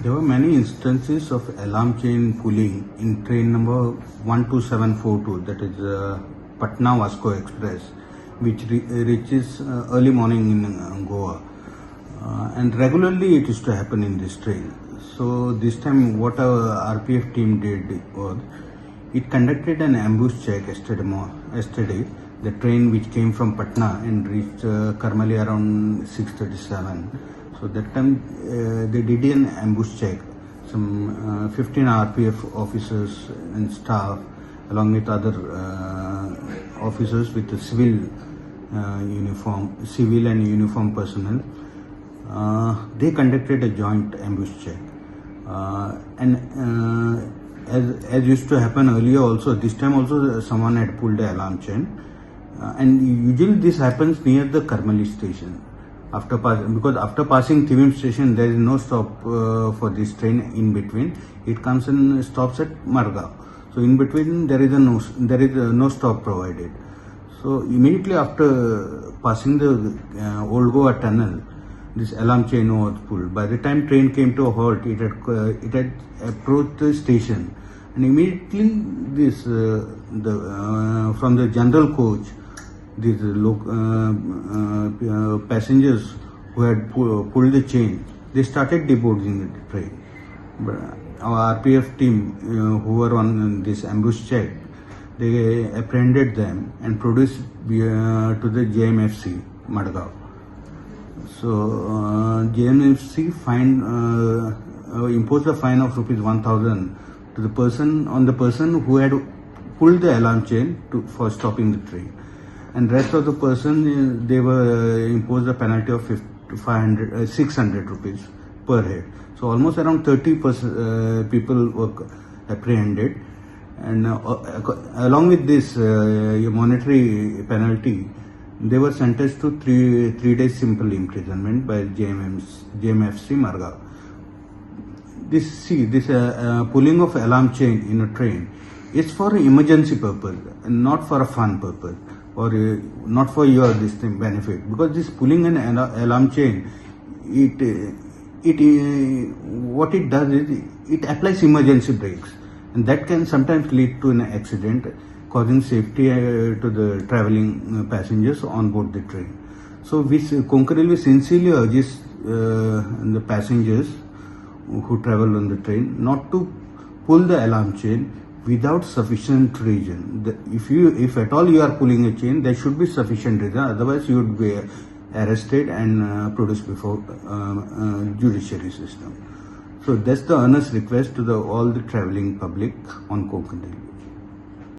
There were many instances of alarm chain pulling in train number 12742, that is Patna Vasco Express, which reaches early morning in Goa. And regularly it used to happen in this train. So this time what our RPF team did was, it conducted an ambush check yesterday. The train which came from Patna and reached Karmali around 6:37. So that time they did an ambush check. Some 15 RPF officers and staff, along with other officers with the civil and uniform personnel, they conducted a joint ambush check. As used to happen earlier also, this time also someone had pulled the alarm chain. And usually this happens near the Karmali station. Because after passing Thivim station, there is no stop for this train in between. It comes and stops at Margao. So in between there is no stop provided. So immediately after passing the Old Goa tunnel, this alarm chain was pulled. By the time train came to a halt, it had approached the station, and immediately this from the general coach, these passengers who had pulled the chain, they started deboarding the train. But our RPF team, who were on this ambush check, they apprehended them and produced to the JMFC, Madgaon. So JMFC imposed a fine of rupees 1,000 to the person who had pulled the alarm chain for stopping the train. And rest of the person, they were imposed a penalty of 600 rupees per head. So almost around 30 people were apprehended, and along with this monetary penalty, they were sentenced to three days simple imprisonment by JMFC Margao. This pulling of alarm chain in a train is for emergency purpose and not for a fun purpose, or not for your benefit, because this pulling an alarm chain, what it does is it applies emergency brakes, and that can sometimes lead to an accident, causing safety to the traveling passengers on board the train. So we concurrently sincerely urges the passengers who travel on the train not to pull the alarm chain without sufficient reason. If at all you are pulling a chain, there should be sufficient reason. Otherwise, you would be arrested and produced before judiciary system. So that's the earnest request to all the traveling public on Konkan.